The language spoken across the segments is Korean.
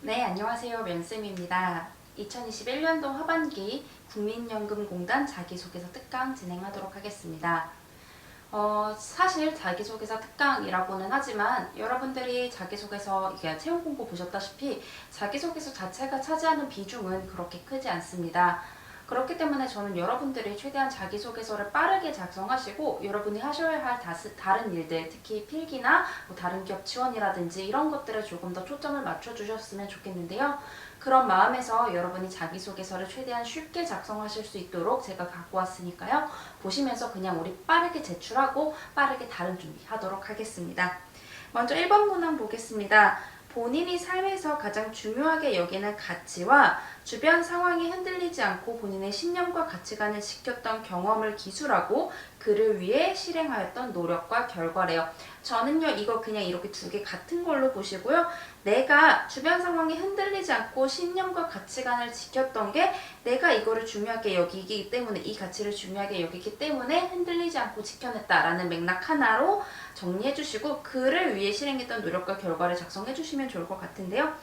네, 안녕하세요. 면쌤입니다. 2021년도 하반기 국민연금공단 자기소개서 특강 진행하도록 하겠습니다. 사실 자기소개서 특강이라고는 하지만 여러분들이 자기소개서 채용 공고 보셨다시피 자기소개서 자체가 차지하는 비중은 그렇게 크지 않습니다. 그렇기 때문에 저는 여러분들이 최대한 자기소개서를 빠르게 작성하시고 여러분이 하셔야 할 다른 일들, 특히 필기나 다른 기업 지원이라든지 이런 것들에 조금 더 초점을 맞춰주셨으면 좋겠는데요. 그런 마음에서 여러분이 자기소개서를 최대한 쉽게 작성하실 수 있도록 제가 갖고 왔으니까요. 보시면서 그냥 우리 빠르게 제출하고 빠르게 다른 준비하도록 하겠습니다. 먼저 1번 문항 보겠습니다. 본인이 삶에서 가장 중요하게 여기는 가치와 주변 상황이 흔들리지 않고 본인의 신념과 가치관을 지켰던 경험을 기술하고 그를 위해 실행하였던 노력과 결과래요. 저는요 이거 그냥 이렇게 두 개 같은 걸로 보시고요. 내가 주변 상황이 흔들리지 않고 신념과 가치관을 지켰던 게 내가 이거를 중요하게 여기기 때문에 이 가치를 중요하게 여기기 때문에 흔들리지 않고 지켜냈다라는 맥락 하나로 정리해 주시고 그를 위해 실행했던 노력과 결과를 작성해 주시면 좋을 것 같은데요.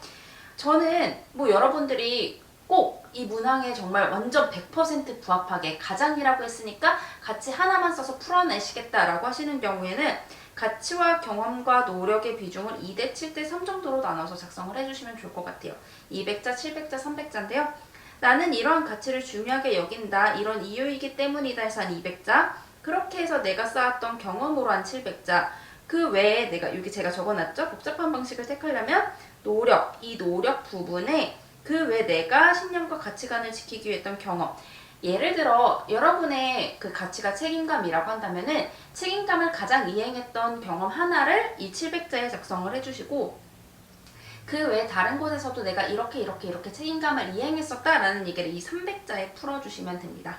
저는 여러분들이 꼭 이 문항에 정말 완전 100% 부합하게 가장이라고 했으니까 가치 하나만 써서 풀어내시겠다라고 하시는 경우에는 가치와 경험과 노력의 비중을 2대 7대 3 정도로 나눠서 작성을 해주시면 좋을 것 같아요. 200자, 700자, 300자인데요. 나는 이러한 가치를 중요하게 여긴다. 이런 이유이기 때문이다 해서 한 200자. 그렇게 해서 내가 쌓았던 경험으로 한 700자. 그 외에 여기 제가 적어놨죠? 복잡한 방식을 택하려면 노력, 이 노력 부분에 그 외에 내가 신념과 가치관을 지키기 위해 했던 경험. 예를 들어 여러분의 그 가치가 책임감이라고 한다면은 책임감을 가장 이행했던 경험 하나를 이 700자에 작성을 해주시고 그 외에 다른 곳에서도 내가 이렇게 책임감을 이행했었다라는 얘기를 이 300자에 풀어주시면 됩니다.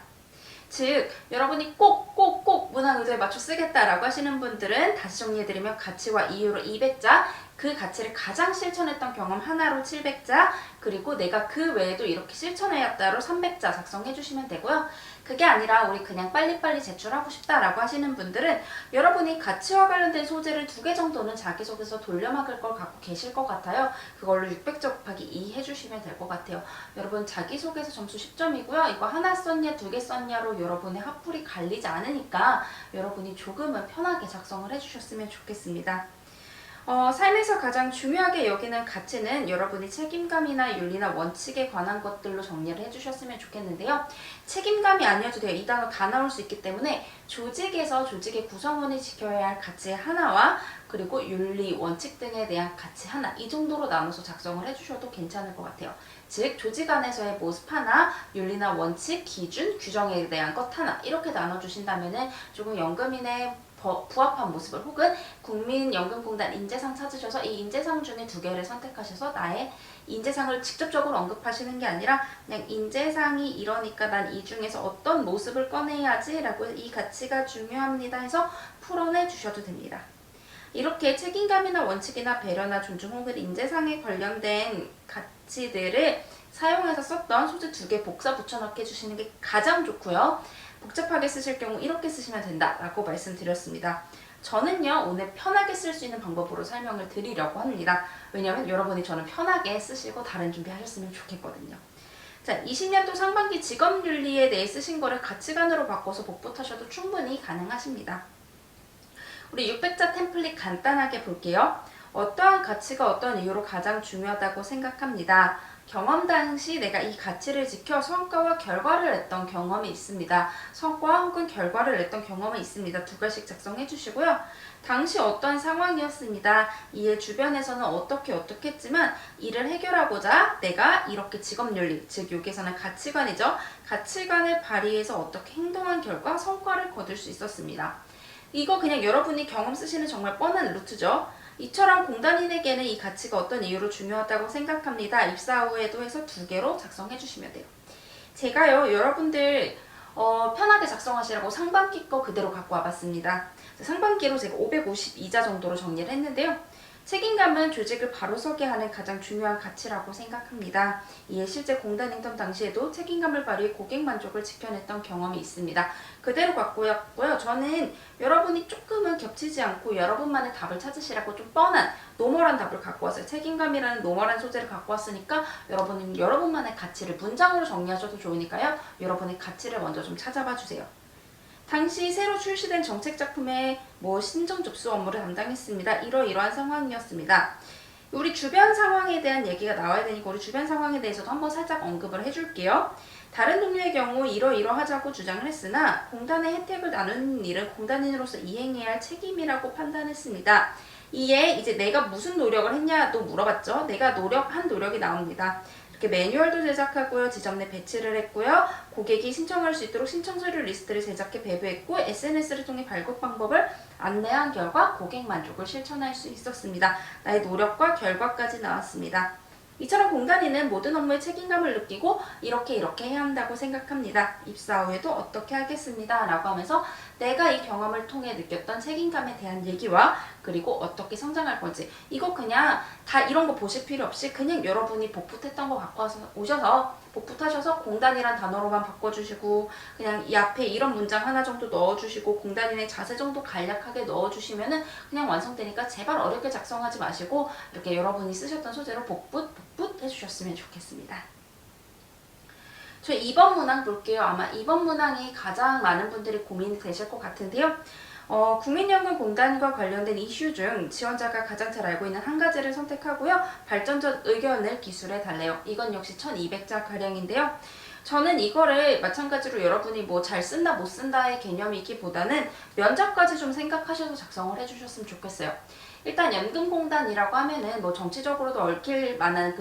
즉 여러분이 꼭 문항 의도에 맞춰 쓰겠다라고 하시는 분들은 다시 정리해드리면 가치와 이유로 200자, 그 가치를 가장 실천했던 경험 하나로 700자, 그리고 내가 그 외에도 이렇게 실천해왔다로 300자 작성해주시면 되고요. 그게 아니라 우리 그냥 빨리빨리 제출하고 싶다라고 하시는 분들은 여러분이 가치와 관련된 소재를 2개 정도는 자기소개서 돌려막을 걸 갖고 계실 것 같아요. 그걸로 600자 곱하기 2 해주시면 될 것 같아요. 여러분 자기소개서 점수 10점이고요. 이거 하나 썼냐 2개 썼냐로 여러분의 합풀이 갈리지 않으니까 여러분이 조금은 편하게 작성을 해주셨으면 좋겠습니다. 삶에서 가장 중요하게 여기는 가치는 여러분이 책임감이나 윤리나 원칙에 관한 것들로 정리를 해주셨으면 좋겠는데요. 책임감이 아니어도 돼요. 이 단어 다 나올 수 있기 때문에 조직에서 조직의 구성원이 지켜야 할 가치 하나와 그리고 윤리, 원칙 등에 대한 가치 하나 이 정도로 나눠서 작성을 해주셔도 괜찮을 것 같아요. 즉 조직 안에서의 모습 하나, 윤리나 원칙, 기준, 규정에 대한 것 하나 이렇게 나눠주신다면 조금 연금인의 부합한 모습을 혹은 국민연금공단 인재상 찾으셔서 이 인재상 중에 2개를 선택하셔서 나의 인재상을 직접적으로 언급하시는 게 아니라 그냥 인재상이 이러니까 난 이 중에서 어떤 모습을 꺼내야지 라고 이 가치가 중요합니다 해서 풀어내 주셔도 됩니다. 이렇게 책임감이나 원칙이나 배려나 존중 혹은 인재상에 관련된 가치들을 사용해서 썼던 소재 2개 복사 붙여넣기 해주시는 게 가장 좋고요. 복잡하게 쓰실 경우 이렇게 쓰시면 된다라고 말씀드렸습니다. 저는요 오늘 편하게 쓸 수 있는 방법으로 설명을 드리려고 합니다. 왜냐하면 여러분이 저는 편하게 쓰시고 다른 준비하셨으면 좋겠거든요. 자, 20년도 상반기 직업윤리에 대해 쓰신 거를 가치관으로 바꿔서 복붙하셔도 충분히 가능하십니다. 우리 600자 템플릿 간단하게 볼게요. 어떠한 가치가 어떤 이유로 가장 중요하다고 생각합니다. 경험 당시 내가 이 가치를 지켜 성과와 결과를 냈던 경험이 있습니다. 성과 혹은 결과를 냈던 경험이 있습니다. 2가지씩 작성해 주시고요. 당시 어떠한 상황이었습니다. 이에 주변에서는 어떻게 했지만 이를 해결하고자 내가 이렇게 직업윤리, 즉 여기서는 가치관이죠. 가치관을 발휘해서 어떻게 행동한 결과 성과를 거둘 수 있었습니다. 이거 그냥 여러분이 경험 쓰시는 정말 뻔한 루트죠. 이처럼 공단인에게는 이 가치가 어떤 이유로 중요하다고 생각합니다. 입사 후에도 해서 2개로 작성해 주시면 돼요. 제가요 여러분들 편하게 작성하시라고 상반기 거 그대로 갖고 와봤습니다. 상반기로 제가 552자 정도로 정리를 했는데요. 책임감은 조직을 바로 서게 하는 가장 중요한 가치라고 생각합니다. 이에 실제 공단 인턴 당시에도 책임감을 발휘해 고객 만족을 지켜냈던 경험이 있습니다. 그대로 갖고요. 저는 여러분이 조금은 겹치지 않고 여러분만의 답을 찾으시라고 좀 뻔한 노멀한 답을 갖고 왔어요. 책임감이라는 노멀한 소재를 갖고 왔으니까 여러분은 여러분만의 가치를 문장으로 정리하셔도 좋으니까요. 여러분의 가치를 먼저 좀 찾아봐 주세요. 당시 새로 출시된 정책 작품의 신정 접수 업무를 담당했습니다. 이러한 상황이었습니다. 우리 주변 상황에 대한 얘기가 나와야 되니까 우리 주변 상황에 대해서도 한번 살짝 언급을 해줄게요. 다른 동료의 경우 이러하자고 주장을 했으나 공단의 혜택을 나누는 일은 공단인으로서 이행해야 할 책임이라고 판단했습니다. 이에 이제 내가 무슨 노력을 했냐도 물어봤죠. 내가 한 노력이 나옵니다. 매뉴얼도 제작하고요. 지점 내 배치를 했고요. 고객이 신청할 수 있도록 신청 서류 리스트를 제작해 배부했고 SNS를 통해 발급 방법을 안내한 결과 고객 만족을 실천할 수 있었습니다. 나의 노력과 결과까지 나왔습니다. 이처럼 공단인은 모든 업무에 책임감을 느끼고 이렇게 해야 한다고 생각합니다. 입사 후에도 어떻게 하겠습니다. 라고 하면서 내가 이 경험을 통해 느꼈던 책임감에 대한 얘기와 그리고 어떻게 성장할 건지 이거 그냥 다 이런 거 보실 필요 없이 그냥 여러분이 복붙했던 거 갖고 오셔서 복붙하셔서 공단이란 단어로만 바꿔주시고 그냥 이 앞에 이런 문장 하나 정도 넣어주시고 공단인의 자세 정도 간략하게 넣어주시면은 그냥 완성되니까 제발 어렵게 작성하지 마시고 이렇게 여러분이 쓰셨던 소재로 복붙 해주셨으면 좋겠습니다. 저 2번 문항 볼게요. 아마 2번 문항이 가장 많은 분들이 고민이 되실 것 같은데요. 국민연금공단과 관련된 이슈 중 지원자가 가장 잘 알고 있는 한 가지를 선택하고요. 발전적 의견을 기술해 달래요. 이건 역시 1200자 가량인데요. 저는 이거를 마찬가지로 여러분이 잘 쓴다 못 쓴다의 개념이기보다는 면접까지 좀 생각하셔서 작성을 해주셨으면 좋겠어요. 일단 연금공단이라고 하면은 정치적으로도 얽힐 만한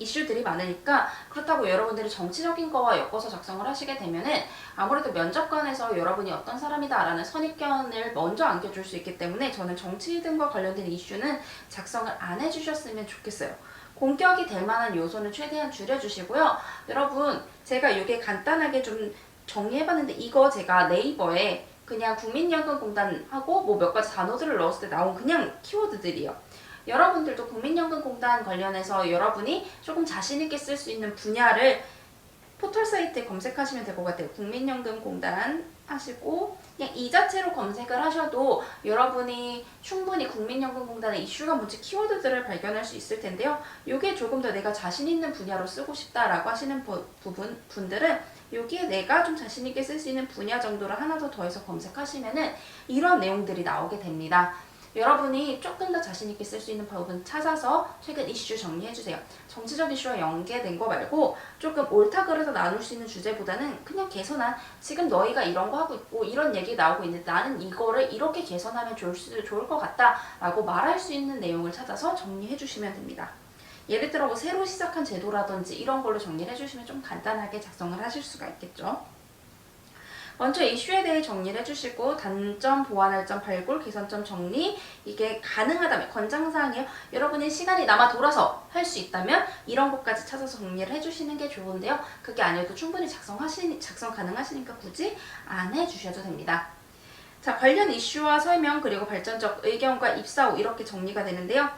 이슈들이 많으니까 그렇다고 여러분들이 정치적인 거와 엮어서 작성을 하시게 되면은 아무래도 면접관에서 여러분이 어떤 사람이다라는 선입견을 먼저 안겨줄 수 있기 때문에 저는 정치 등과 관련된 이슈는 작성을 안 해주셨으면 좋겠어요. 공격이 될 만한 요소는 최대한 줄여주시고요. 여러분 제가 이게 간단하게 좀 정리해봤는데 이거 제가 네이버에 그냥 국민연금공단하고 몇 가지 단어들을 넣었을 때 나온 그냥 키워드들이에요. 여러분들도 국민연금공단 관련해서 여러분이 조금 자신있게 쓸 수 있는 분야를 포털 사이트에 검색하시면 될 것 같아요. 국민연금공단 하시고 그냥 이 자체로 검색을 하셔도 여러분이 충분히 국민연금공단의 이슈가 뭔지 키워드들을 발견할 수 있을 텐데요. 이게 조금 더 내가 자신 있는 분야로 쓰고 싶다라고 하시는 분들은 여기에 내가 좀 자신 있게 쓸 수 있는 분야 정도를 하나 더 더해서 검색하시면은 이런 내용들이 나오게 됩니다. 여러분이 조금 더 자신있게 쓸 수 있는 부분 찾아서 최근 이슈 정리해주세요. 정치적 이슈와 연계된 거 말고 조금 옳다 그래서 나눌 수 있는 주제보다는 그냥 개선한 지금 너희가 이런 거 하고 있고 이런 얘기 나오고 있는데 나는 이거를 이렇게 개선하면 좋을 것 같다 라고 말할 수 있는 내용을 찾아서 정리해주시면 됩니다. 예를 들어 새로 시작한 제도라든지 이런 걸로 정리를 해주시면 좀 간단하게 작성을 하실 수가 있겠죠. 먼저 이슈에 대해 정리를 해주시고 단점, 보완할 점, 발굴, 개선점 정리 이게 가능하다면 권장사항이에요. 여러분이 시간이 남아 돌아서 할 수 있다면 이런 것까지 찾아서 정리를 해주시는 게 좋은데요. 그게 아니어도 충분히 작성 가능하시니까 굳이 안 해주셔도 됩니다. 자, 관련 이슈와 설명 그리고 발전적 의견과 입사 후 이렇게 정리가 되는데요.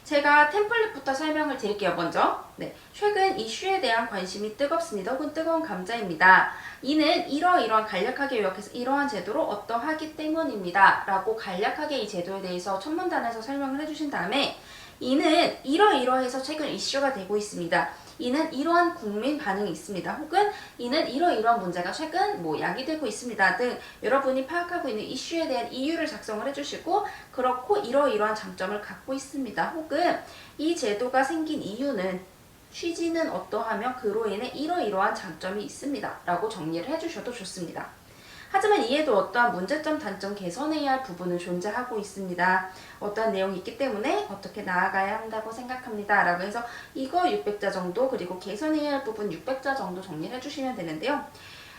제가 템플릿부터 설명을 드릴게요. 먼저 최근 이슈에 대한 관심이 뜨겁습니다. 혹은 뜨거운 감자입니다. 이는 이러한 간략하게 요약해서 이러한 제도로 어떠하기 때문입니다. 라고 간략하게 이 제도에 대해서 첫 문단에서 설명을 해주신 다음에 이는 이러해서 최근 이슈가 되고 있습니다. 이는 이러한 국민 반응이 있습니다. 혹은 이는 이러한 문제가 최근 야기되고 있습니다 등 여러분이 파악하고 있는 이슈에 대한 이유를 작성을 해주시고 그렇고 이러한 장점을 갖고 있습니다. 혹은 이 제도가 생긴 이유는 취지는 어떠하며 그로 인해 이러한 장점이 있습니다. 라고 정리를 해주셔도 좋습니다. 하지만 이에도 어떠한 문제점, 단점 개선해야 할 부분은 존재하고 있습니다. 어떠한 내용이 있기 때문에 어떻게 나아가야 한다고 생각합니다. 라고 해서 이거 600자 정도 그리고 개선해야 할 부분 600자 정도 정리를 해주시면 되는데요.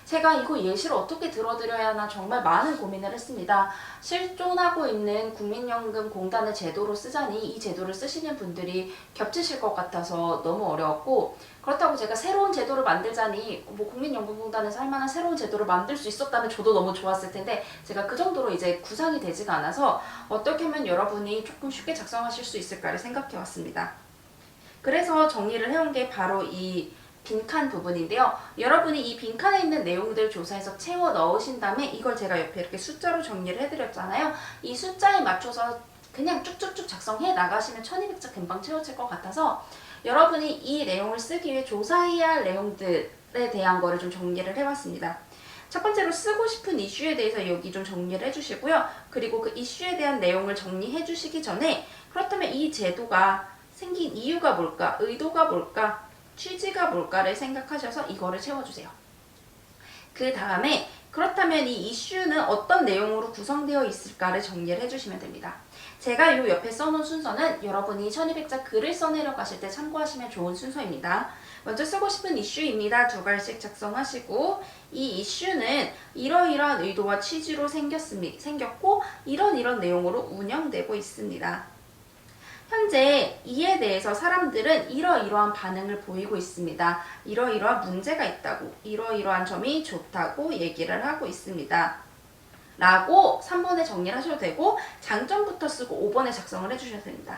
제가 이거 예시를 어떻게 들어드려야 하나 정말 많은 고민을 했습니다. 실존하고 있는 국민연금공단의 제도로 쓰자니 이 제도를 쓰시는 분들이 겹치실 것 같아서 너무 어려웠고, 그렇다고 제가 새로운 제도를 만들자니 뭐 국민연금공단에서 할 만한 새로운 제도를 만들 수 있었다면 저도 너무 좋았을 텐데, 제가 그 정도로 이제 구상이 되지가 않아서 어떻게 하면 여러분이 조금 쉽게 작성하실 수 있을까를 생각해 왔습니다. 그래서 정리를 해온 게 바로 이 빈칸 부분인데요. 여러분이 이 빈칸에 있는 내용들 조사해서 채워 넣으신 다음에 이걸 제가 옆에 이렇게 숫자로 정리를 해드렸잖아요. 이 숫자에 맞춰서 그냥 쭉쭉쭉 작성해 나가시면 1200자 금방 채워질 것 같아서 여러분이 이 내용을 쓰기 위해 조사해야 할 내용들에 대한 거를 좀 정리를 해봤습니다. 첫 번째로 쓰고 싶은 이슈에 대해서 여기 좀 정리를 해주시고요. 그리고 그 이슈에 대한 내용을 정리해 주시기 전에 그렇다면 이 제도가 생긴 이유가 뭘까? 의도가 뭘까? 취지가 뭘까를 생각하셔서 이거를 채워주세요. 그 다음에 그렇다면 이 이슈는 어떤 내용으로 구성되어 있을까를 정리를 해주시면 됩니다. 제가 요 옆에 써놓은 순서는 여러분이 1200자 글을 써내려 가실 때 참고하시면 좋은 순서입니다. 먼저 쓰고 싶은 이슈입니다. 2갈씩 작성하시고, 이 이슈는 이러이러한 의도와 취지로 생겼고 이런 내용으로 운영되고 있습니다. 현재 이에 대해서 사람들은 이러이러한 반응을 보이고 있습니다. 이러이러한 문제가 있다고, 이러이러한 점이 좋다고 얘기를 하고 있습니다. 라고 3번에 정리를 하셔도 되고, 장점부터 쓰고 5번에 작성을 해주셔도 됩니다.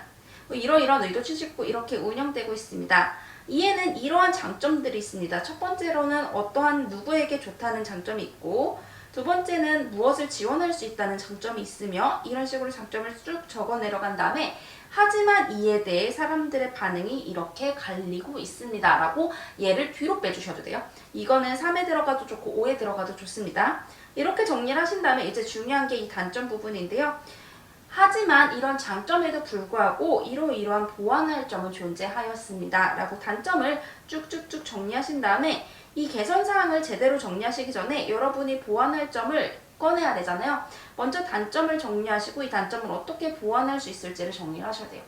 이러이러한 의도 취지고 이렇게 운영되고 있습니다. 이에는 이러한 장점들이 있습니다. 첫 번째로는 어떠한 누구에게 좋다는 장점이 있고, 두 번째는 무엇을 지원할 수 있다는 장점이 있으며, 이런 식으로 장점을 쭉 적어 내려간 다음에 하지만 이에 대해 사람들의 반응이 이렇게 갈리고 있습니다. 라고 얘를 뒤로 빼주셔도 돼요. 이거는 3에 들어가도 좋고 5에 들어가도 좋습니다. 이렇게 정리를 하신 다음에 이제 중요한 게 이 단점 부분인데요. 하지만 이런 장점에도 불구하고 이러이러한 보완할 점은 존재하였습니다. 라고 단점을 쭉쭉쭉 정리하신 다음에 이 개선사항을 제대로 정리하시기 전에 여러분이 보완할 점을 꺼내야 되잖아요. 먼저 단점을 정리하시고 이 단점을 어떻게 보완할 수 있을지를 정리를 하셔야 돼요.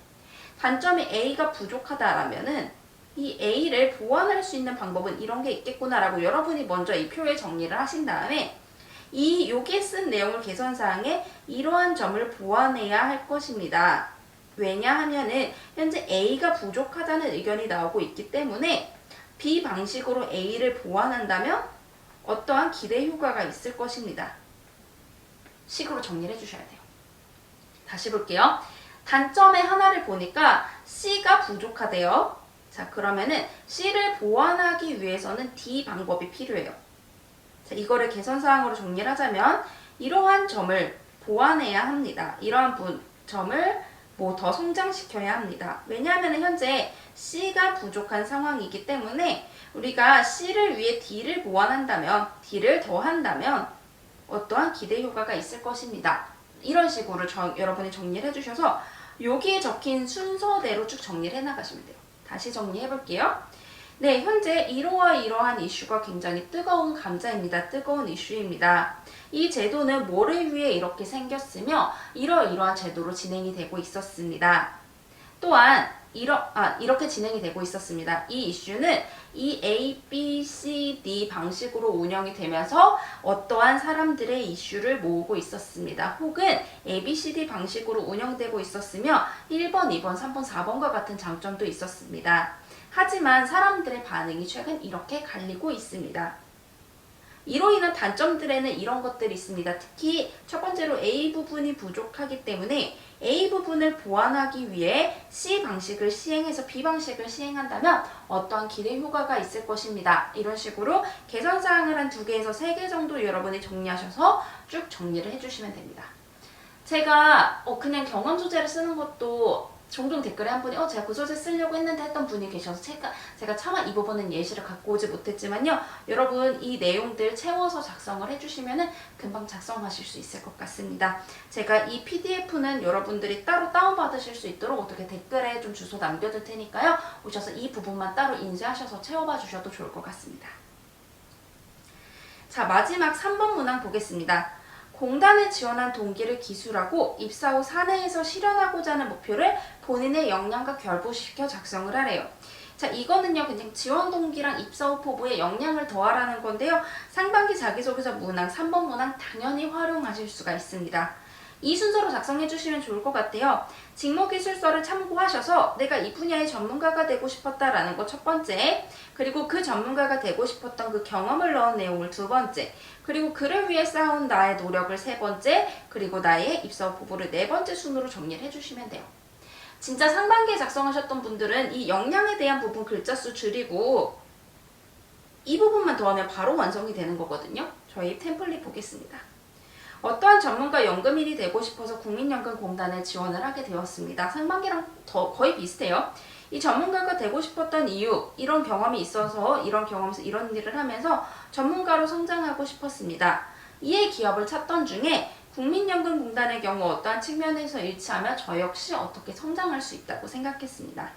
단점이 A가 부족하다라면은 이 A를 보완할 수 있는 방법은 이런 게 있겠구나라고 여러분이 먼저 이 표에 정리를 하신 다음에 여기에 쓴 내용을 개선사항에 이러한 점을 보완해야 할 것입니다. 왜냐하면은 현재 A가 부족하다는 의견이 나오고 있기 때문에 B 방식으로 A를 보완한다면 어떠한 기대 효과가 있을 것입니다. 식으로 정리를 해주셔야 돼요. 다시 볼게요. 단점의 하나를 보니까 C가 부족하대요. 자, 그러면은 C를 보완하기 위해서는 D 방법이 필요해요. 자, 이거를 개선사항으로 정리를 하자면 이러한 점을 보완해야 합니다. 이러한 점을 더 성장시켜야 합니다. 왜냐하면 현재 C가 부족한 상황이기 때문에 우리가 C를 위해 D를 보완한다면, D를 더한다면 어떠한 기대 효과가 있을 것입니다. 이런 식으로 여러분이 정리를 해주셔서 여기에 적힌 순서대로 쭉 정리를 해나가시면 돼요. 다시 정리해 볼게요. 네, 현재 이러한 이슈가 굉장히 뜨거운 감자입니다. 뜨거운 이슈입니다. 이 제도는 뭐를 위해 이렇게 생겼으며 이러이러한 제도로 진행이 되고 있었습니다. 또한 이렇게 진행이 되고 있었습니다. 이 이슈는 이 A, B, C, D 방식으로 운영이 되면서 어떠한 사람들의 이슈를 모으고 있었습니다. 혹은 A, B, C, D 방식으로 운영되고 있었으며 1번, 2번, 3번, 4번과 같은 장점도 있었습니다. 하지만 사람들의 반응이 최근 이렇게 갈리고 있습니다. 이로 인한 단점들에는 이런 것들이 있습니다. 특히 첫 번째로 A 부분이 부족하기 때문에 A 부분을 보완하기 위해 C 방식을 시행해서 B 방식을 시행한다면 어떠한 기대 효과가 있을 것입니다. 이런 식으로 개선사항을 한 2개에서 3개 정도 여러분이 정리하셔서 쭉 정리를 해주시면 됩니다. 제가 그냥 경험 소재를 쓰는 것도 종종 댓글에 한 분이 제가 그 소재 쓰려고 했는데 했던 분이 계셔서 제가 차마 이 부분은 예시를 갖고 오지 못했지만요. 여러분 이 내용들 채워서 작성을 해주시면 금방 작성하실 수 있을 것 같습니다. 제가 이 PDF는 여러분들이 따로 다운받으실 수 있도록 어떻게 댓글에 좀 주소 남겨둘 테니까요. 오셔서 이 부분만 따로 인쇄하셔서 채워봐 주셔도 좋을 것 같습니다. 자, 마지막 3번 문항 보겠습니다. 공단에 지원한 동기를 기술하고 입사 후 사내에서 실현하고자 하는 목표를 본인의 역량과 결부시켜 작성을 하래요. 자, 이거는요 그냥 지원 동기랑 입사 후 포부에 역량을 더하라는 건데요. 상반기 자기소개서 문항 3번 문항 당연히 활용하실 수가 있습니다. 이 순서로 작성해 주시면 좋을 것 같아요. 직무기술서를 참고하셔서 내가 이 분야의 전문가가 되고 싶었다라는 거 첫 번째, 그리고 그 전문가가 되고 싶었던 그 경험을 넣은 내용을 두 번째, 그리고 그를 위해 쌓아온 나의 노력을 세 번째, 그리고 나의 입사 후 포부를 네 번째 순으로 정리를 해주시면 돼요. 진짜 상반기에 작성하셨던 분들은 이 역량에 대한 부분 글자 수 줄이고 이 부분만 더하면 바로 완성이 되는 거거든요. 저희 템플릿 보겠습니다. 어떠한 전문가 연금인이 되고 싶어서 국민연금공단에 지원을 하게 되었습니다. 상반기랑 거의 비슷해요. 이 전문가가 되고 싶었던 이유, 이런 경험이 있어서 이런 경험에서 이런 일을 하면서 전문가로 성장하고 싶었습니다. 이에 기업을 찾던 중에 국민연금공단의 경우 어떠한 측면에서 일치하며 저 역시 어떻게 성장할 수 있다고 생각했습니다.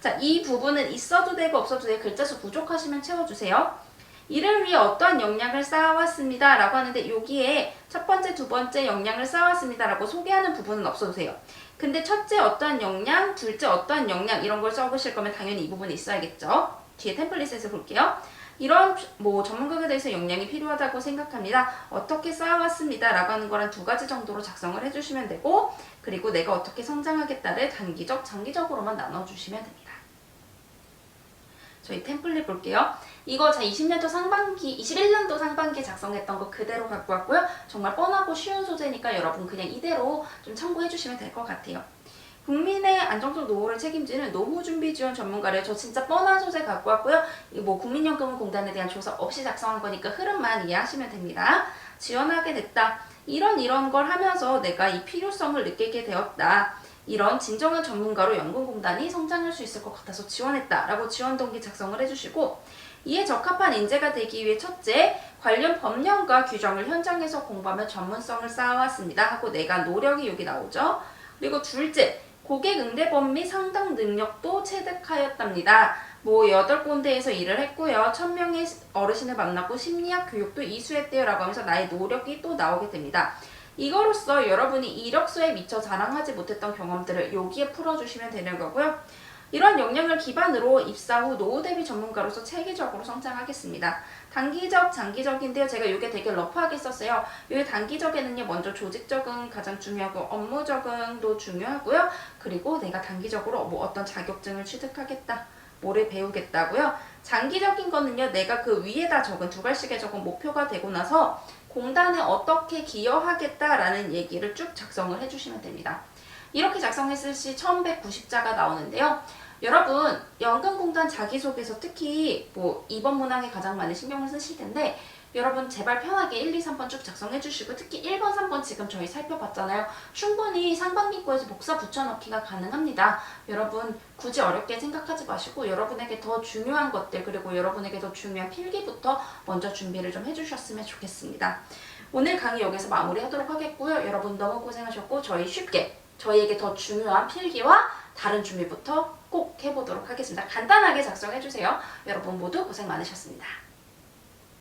자, 이 부분은 있어도 되고 없어도 되고 글자 수 부족하시면 채워주세요. 이를 위해 어떠한 역량을 쌓아왔습니다 라고 하는데 여기에 첫 번째, 두 번째 역량을 쌓아왔습니다 라고 소개하는 부분은 없어도 돼요. 근데 첫째 어떠한 역량, 둘째 어떠한 역량 이런 걸 써보실 거면 당연히 이 부분이 있어야겠죠. 뒤에 템플릿에서 볼게요. 이런 전문가에 대해서 역량이 필요하다고 생각합니다. 어떻게 쌓아왔습니다 라고 하는 거랑 두 가지 정도로 작성을 해주시면 되고, 그리고 내가 어떻게 성장하겠다를 단기적, 장기적으로만 나눠주시면 됩니다. 저희 템플릿 볼게요. 이거 제 20년도 상반기, 21년도 상반기에 작성했던 거 그대로 갖고 왔고요. 정말 뻔하고 쉬운 소재니까 여러분 그냥 이대로 좀 참고해 주시면 될 것 같아요. 국민의 안정적 노후를 책임지는 노후준비 지원 전문가를 저 진짜 뻔한 소재 갖고 왔고요. 국민연금공단에 대한 조사 없이 작성한 거니까 흐름만 이해하시면 됩니다. 지원하게 됐다. 이런 걸 하면서 내가 이 필요성을 느끼게 되었다. 이런 진정한 전문가로 연금공단이 성장할 수 있을 것 같아서 지원했다 라고 지원 동기 작성을 해주시고, 이에 적합한 인재가 되기 위해 첫째, 관련 법령과 규정을 현장에서 공부하며 전문성을 쌓아왔습니다 하고 내가 노력이 여기 나오죠. 그리고 둘째, 고객 응대법 및 상담 능력도 체득하였답니다. 8군데에서 일을 했고요. 1000명의 어르신을 만났고 심리학 교육도 이수했대요 라고 하면서 나의 노력이 또 나오게 됩니다. 이거로써 여러분이 이력서에 미처 자랑하지 못했던 경험들을 여기에 풀어주시면 되는 거고요. 이런 역량을 기반으로 입사 후 노후 대비 전문가로서 체계적으로 성장하겠습니다. 단기적, 장기적인데요. 제가 이게 되게 러프하게 썼어요. 이 단기적에는요. 먼저 조직 적응 가장 중요하고 업무 적응도 중요하고요. 그리고 내가 단기적으로 어떤 자격증을 취득하겠다. 뭐를 배우겠다고요. 장기적인 거는요. 내가 그 위에다 적은 두 갈씩에 적은 목표가 되고 나서 공단에 어떻게 기여하겠다라는 얘기를 쭉 작성을 해주시면 됩니다. 이렇게 작성했을 시 1190자가 나오는데요. 여러분 연금공단 자기소개서 특히 2번 문항에 가장 많이 신경을 쓰실 텐데 여러분 제발 편하게 1, 2, 3번 쭉 작성해 주시고 특히 1번, 3번 지금 저희 살펴봤잖아요. 충분히 상반기 거에서 복사 붙여넣기가 가능합니다. 여러분 굳이 어렵게 생각하지 마시고 여러분에게 더 중요한 것들 그리고 여러분에게 더 중요한 필기부터 먼저 준비를 좀 해주셨으면 좋겠습니다. 오늘 강의 여기서 마무리하도록 하겠고요. 여러분 너무 고생하셨고 저희에게 더 중요한 필기와 다른 준비부터 꼭 해보도록 하겠습니다. 간단하게 작성해주세요. 여러분 모두 고생 많으셨습니다.